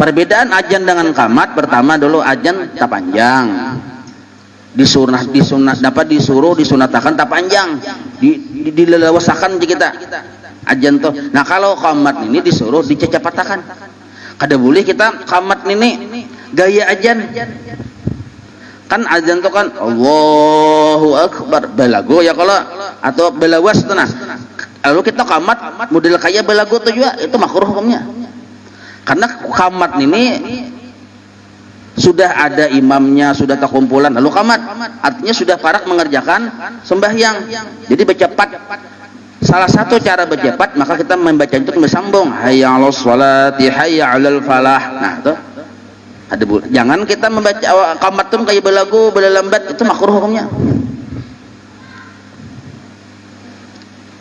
Perbedaan ajan dengan qamat, pertama dulu ajan tak panjang, disuruh disunatakan tak panjang, dilelewasakan kita ajan tuh. Nah kalau qamat ini disuruh dicecapatakan. Kada boleh kita qamat ini gaya ajan. Kan ajan tuh kan Allahu Akbar balago ya kalau atau balawas tuh nah. Lalu kita qamat model kayak balago tuh juga itu makruh hukumnya. Karena qamat ini sudah ada imamnya, sudah terkumpulan lalu qamat, artinya sudah parak mengerjakan sembahyang. Jadi bercepat. Salah satu cara bercepat maka kita membaca itu bersambung hayya 'alas sholati hayya 'alal falah. Nah tuh ada jangan kita membaca qamat tuh kayak belagu lambat, itu makruh hukumnya.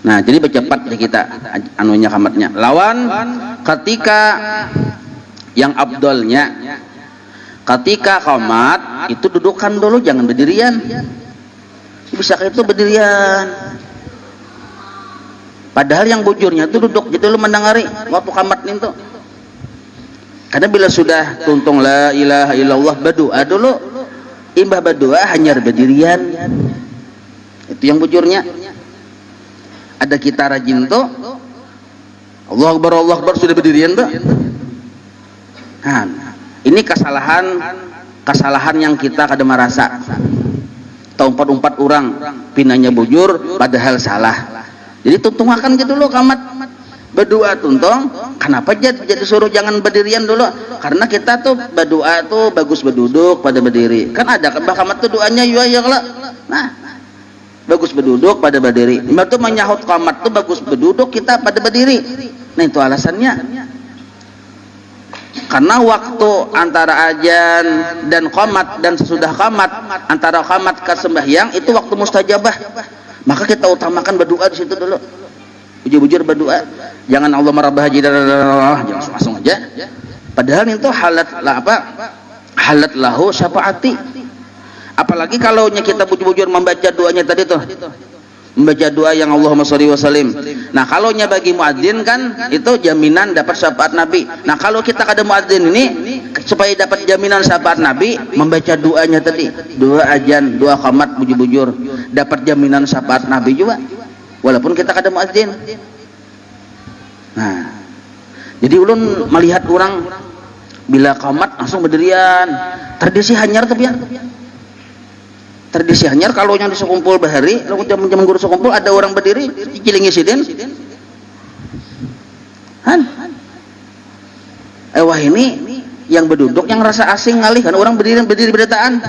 Nah jadi bercepat deh kita anunya qamatnya. Lawan ketika yang abdolnya ketika qamat itu dudukan dulu, jangan berdirian. Bisa kayak itu berdirian. Padahal yang bujurnya itu duduk, jadi lu mendengari waktu qamat itu. Karena bila sudah tuntung la ilaha illallah berdoa dulu, imbah berdoa hanya berdirian. Itu yang bujurnya. Ada kita rajin tuh Allah Akbar sudah berdirian tuh. Nah, ini kesalahan yang kita kadang merasa. Tahu umpat orang pinanya bujur padahal salah. Jadi tuntung akan gitu loh qamat berdoa tuntung. Kenapa jadi suruh jangan berdirian dulu? Karena kita tuh berdoa tuh bagus berduduk pada berdiri. Kan ada qamat tuh doanya ya kalau. Nah, bagus berduduk pada berdiri. Imam tuh menyahut qamat tuh bagus berduduk kita pada berdiri. Nah, itu alasannya. Karena waktu antara ajan dan qamat dan sesudah qamat, antara qamat ke sembahyang itu waktu mustajabah. Maka kita utamakan berdoa di situ dulu. Bujur-bujur berdoa. Jangan Allah marabah haji jangan langsung aja. Padahal itu halat lahu syafaati. Apalagi kalau kita bujur-bujur membaca doanya tadi tuh. Membaca doa yang Allahumma sholli wa sallim. Nah, kalau bagi muadzin kan itu jaminan dapat syafaat Nabi. Nah, kalau kita kada muadzin ini supaya dapat jaminan syafaat Nabi, membaca doanya tadi, doa ajan, doa qamat bujur-bujur, dapat jaminan syafaat Nabi juga. Walaupun kita kada muadzin. Nah, jadi ulun melihat orang bila qamat langsung berdirian, tradisi hanyar tapi ya. Tradisi hanyar kalau yang disekumpul bahari, kalau jam guru sekumpul ada orang berdiri, cilingi sidin. Wah ini yang berduduk yang rasa asing ngalih kan orang berdiri berdataan.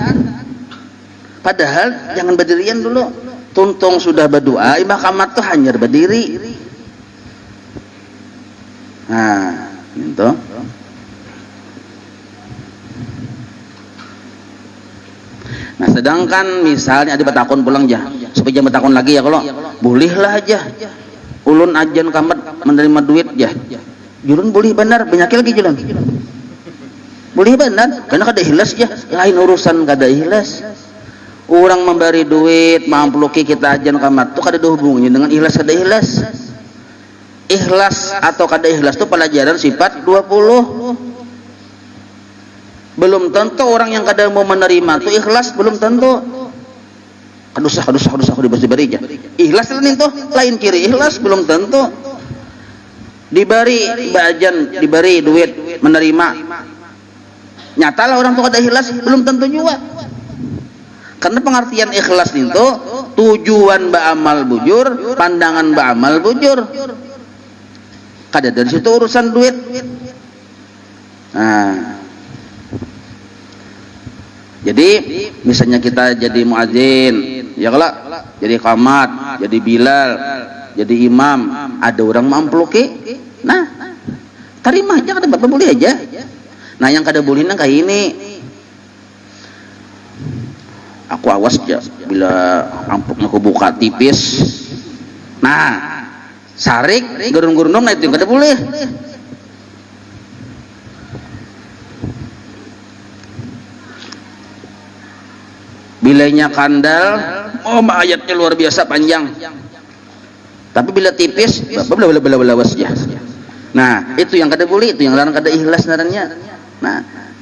Padahal jangan berdirian dulu. Tuntung sudah berdoa, imam qamat tuh hanyar berdiri. Nah, gitu. Nah, sedangkan misalnya ada batakon pulang aja, supaya jangan batakon lagi ya kalau bolehlah aja. Ulun ajan qamat menerima duit aja. Julun boleh benar, banyak lagi julun. Boleh benar, karena kada ikhlas aja. Lain urusan kada ikhlas. Orang memberi duit, mampluki kita ajan qamat tuh kada ada hubungannya dengan ikhlas kada ikhlas. Ikhlas atau kada ikhlas itu pelajaran sifat 20. Belum tentu orang yang kadang mau menerima itu ikhlas, belum tentu. Kadusah diberi aja. Ikhlas lain kiri ikhlas belum tentu. Diberi bajan, diberi duit, menerima. Nyatalah orang tuh kada ikhlas, belum tentu juga. Karena pengertian ikhlas itu tujuan ba'amal bujur, pandangan ba'amal bujur. Kada dari situ urusan duit. Nah, jadi misalnya kita jadi muadzin, ya kalau jadi qamat, jadi bilal, jadi imam, ada orang mampluki, nah terima aja, kada apa boleh aja. Nah yang kada boleh nang kayak ini, aku awas aja bila amplopnya aku buka tipis, nah sarik gurun-gurun, nah itu yang kada boleh. Bilanya kandal, ayatnya luar biasa panjang. Tapi bila tipis, bela aja. Nah, itu yang kada boleh, itu yang larang kada ikhlas narannya. Nah